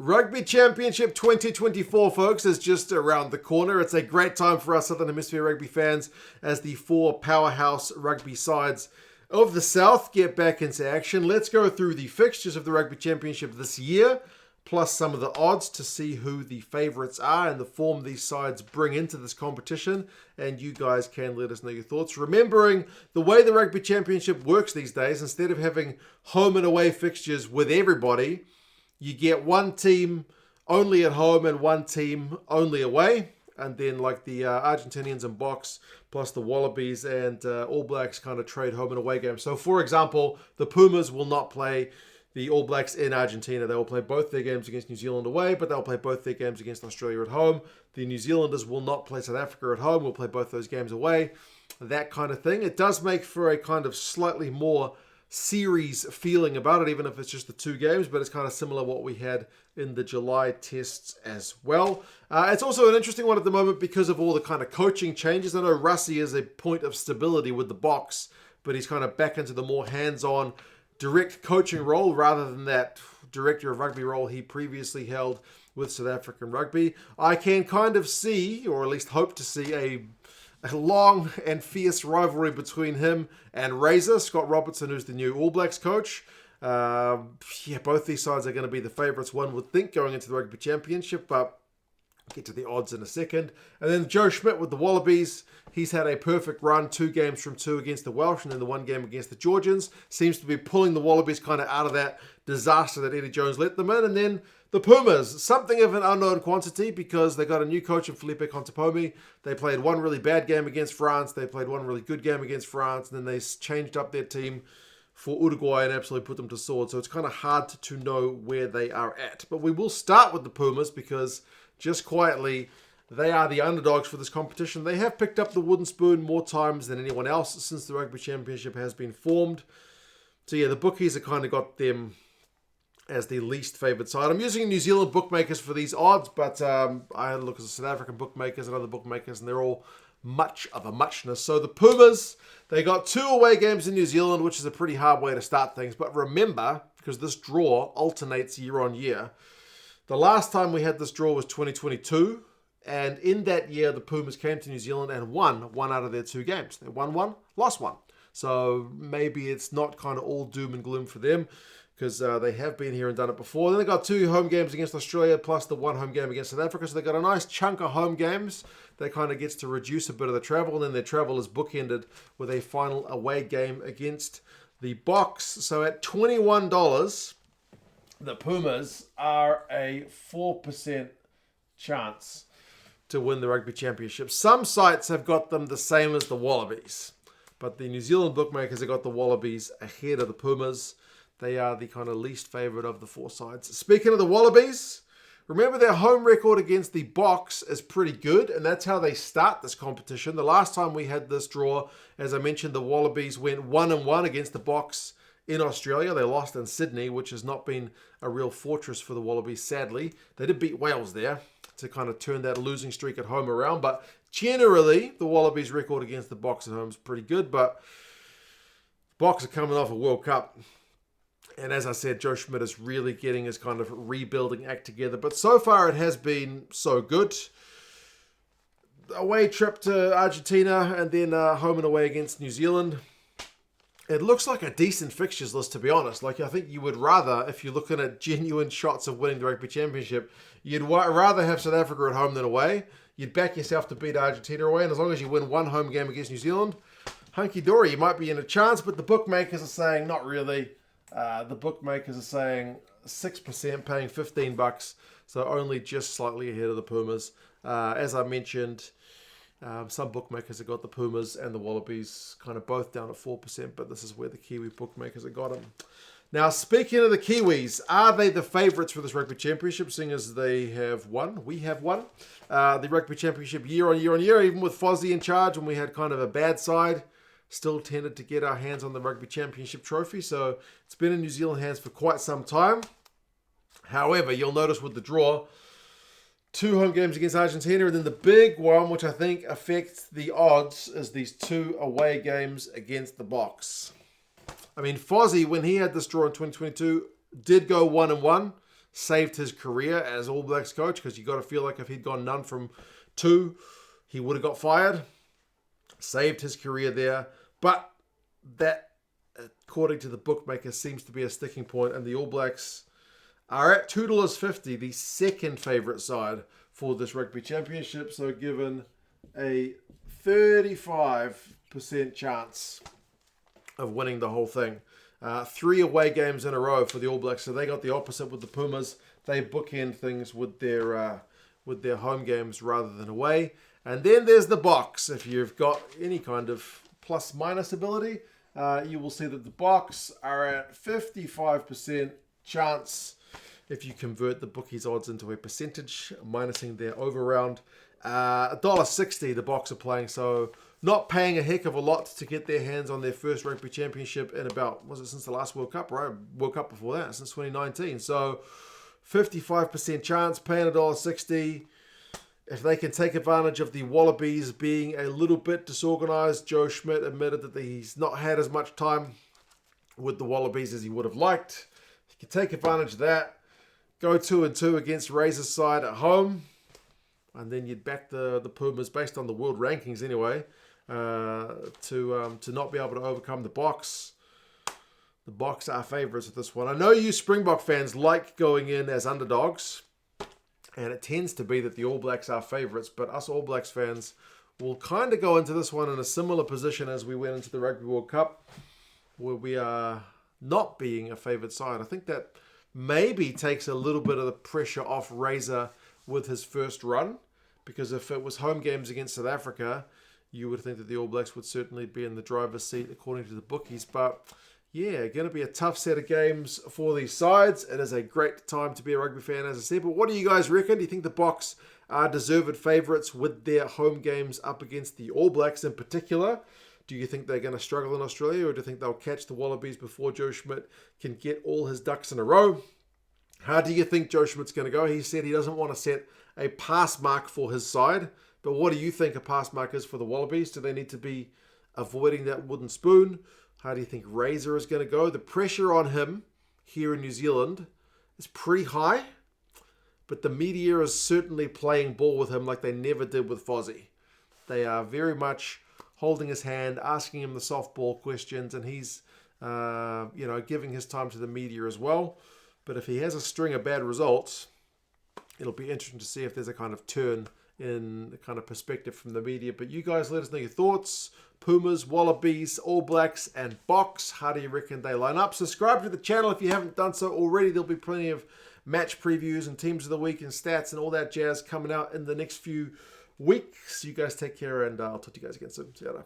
Rugby Championship 2024, folks, is just around the corner. It's a great time for us Southern Hemisphere rugby fans as the four powerhouse rugby sides of the South get back into action. Let's go through the fixtures of the Rugby Championship this year, plus some of the odds to see who the favourites are and the form these sides bring into this competition. And you guys can let us know your thoughts. Remembering the way the Rugby Championship works these days, instead of having home and away fixtures with everybody, you get one team only at home and one team only away. And then like the Argentinians and Boks plus the Wallabies and All Blacks kind of trade home and away games. So for example, the Pumas will not play the All Blacks in Argentina. They will play both their games against New Zealand away, but they'll play both their games against Australia at home. The New Zealanders will not play South Africa at home. We'll play both those games away. That kind of thing. It does make for a kind of slightly more series feeling about it, even if it's just the two games, but it's kind of similar what we had in the July tests as well. It's also an interesting one at the moment because of all the kind of coaching changes. I know Russie is a point of stability with the Boks, but he's kind of back into the more hands-on direct coaching role rather than that director of rugby role he previously held with South African rugby. I can kind of see, or at least hope to see, a long and fierce rivalry between him and Razor, Scott Robertson, who's the new All Blacks coach. Both these sides are going to be the favourites, one would think, going into the Rugby Championship, but I'll get to the odds in a second. And then Joe Schmidt with the Wallabies. He's had a perfect run, 2 games from 2 against the Welsh and then the 1 game against the Georgians. Seems to be pulling the Wallabies kind of out of that disaster that Eddie Jones let them in. And then the Pumas, something of an unknown quantity because they got a new coach in Felipe Contepomi. They played 1 really bad game against France. They played 1 really good game against France. And then they changed up their team for Uruguay and absolutely put them to sword. So it's kind of hard to know where they are at. But we will start with the Pumas because just quietly, they are the underdogs for this competition. They have picked up the wooden spoon more times than anyone else since the Rugby Championship has been formed. So yeah, the bookies have kind of got them as the least favoured side. I'm using New Zealand bookmakers for these odds, but I had a look at the South African bookmakers and other bookmakers, and they're all much of a muchness. So the Pumas, they got 2 away games in New Zealand, which is a pretty hard way to start things. But remember, because this draw alternates year on year, the last time we had this draw was 2022. And in that year, the Pumas came to New Zealand and won 1 out of their 2 games. They won 1, lost 1. So maybe it's not kind of all doom and gloom for them because they have been here and done it before. Then they got 2 home games against Australia plus the 1 home game against South Africa. So they got a nice chunk of home games. That kind of gets to reduce a bit of the travel. And then their travel is bookended with a final away game against the Boks. So at $21, the Pumas are a 4% chance to win the Rugby Championship. Some sites have got them the same as the Wallabies, but the New Zealand bookmakers have got the Wallabies ahead of the Pumas. They are the kind of least favourite of the 4 sides. Speaking of the Wallabies, remember their home record against the Boks is pretty good, and that's how they start this competition. The last time we had this draw, as I mentioned, the Wallabies went 1-1 against the Boks in Australia. They lost in Sydney, which has not been a real fortress for the Wallabies, sadly. They did beat Wales there to kind of turn that losing streak at home around. But generally, the Wallabies' record against the Boks at home is pretty good. But Boks are coming off a World Cup. And as I said, Joe Schmidt is really getting his kind of rebuilding act together. But so far, it has been so good. Away trip to Argentina and then home and away against New Zealand. It looks like a decent fixtures list, to be honest. Like, I think you would rather, if you're looking at genuine shots of winning the Rugby Championship, you'd rather have South Africa at home than away. You'd back yourself to beat Argentina away, and as long as you win 1 home game against New Zealand, hunky-dory, you might be in a chance, but the bookmakers are saying not really. The bookmakers are saying 6%, paying $15, so only just slightly ahead of the Pumas. As I mentioned, some bookmakers have got the Pumas and the Wallabies kind of both down at 4%, but this is where the Kiwi bookmakers have got them. Now, speaking of the Kiwis, are they the favourites for this Rugby Championship, seeing as they have won? We have won the Rugby Championship year on year, even with Fozzie in charge when we had kind of a bad side. Still tended to get our hands on the Rugby Championship trophy, so it's been in New Zealand hands for quite some time. However, you'll notice with the draw, 2 home games against Argentina, and then the big one, which I think affects the odds, is these 2 away games against the Boks. I mean, Fozzie, when he had this draw in 2022, did go 1-1. saved his career as All Blacks coach, because you got to feel like if he'd gone none from 2, he would have got fired. Saved his career there. But that, according to the bookmakers, seems to be a sticking point, and the All Blacks are at $2.50, the second favourite side for this Rugby Championship. So given a 35% chance of winning the whole thing. 3 away games in a row for the All Blacks, so they got the opposite with the Pumas. They bookend things with their home games rather than away. And then there's the box. If you've got any kind of plus-minus ability, you will see that the box are at 55% chance if you convert the bookies' odds into a percentage, minusing their over round. $1.60 the box are playing, so not paying a heck of a lot to get their hands on their first Rugby Championship in about, was it since the last World Cup, right? World Cup before that, since 2019. So 55% chance, paying $1.60. If they can take advantage of the Wallabies being a little bit disorganised, Joe Schmidt admitted that he's not had as much time with the Wallabies as he would have liked. He can take advantage of that, go 2-2 against Razor's side at home, and then you'd back the Pumas based on the world rankings anyway, to not be able to overcome the box. The box are favourites with this one. I know you Springbok fans like going in as underdogs, and it tends to be that the All Blacks are favourites, but us All Blacks fans will kind of go into this one in a similar position as we went into the Rugby World Cup, where we are not being a favoured side. I think that maybe takes a little bit of the pressure off Razor with his first run, because if it was home games against South Africa, you would think that the All Blacks would certainly be in the driver's seat according to the bookies. But yeah, going to be a tough set of games for these sides. It is a great time to be a rugby fan, as I said. But what do you guys reckon? Do you think the Boks are deserved favourites with their home games up against the All Blacks in particular? Do you think they're going to struggle in Australia, or do you think they'll catch the Wallabies before Joe Schmidt can get all his ducks in a row? How do you think Joe Schmidt's going to go? He said he doesn't want to set a pass mark for his side. But what do you think a pass mark is for the Wallabies? Do they need to be avoiding that wooden spoon? How do you think Razor is going to go? The pressure on him here in New Zealand is pretty high, but the media is certainly playing ball with him like they never did with Fozzie. They are very much holding his hand, asking him the softball questions, and he's giving his time to the media as well. But if he has a string of bad results, it'll be interesting to see if there's a kind of turn in the kind of perspective from the media. But you guys let us know your thoughts. Pumas, Wallabies, All Blacks, and Boks. How do you reckon they line up? Subscribe to the channel if you haven't done so already. There'll be plenty of match previews and teams of the week and stats and all that jazz coming out in the next few weeks. You guys take care, and I'll talk to you guys again soon. See you later.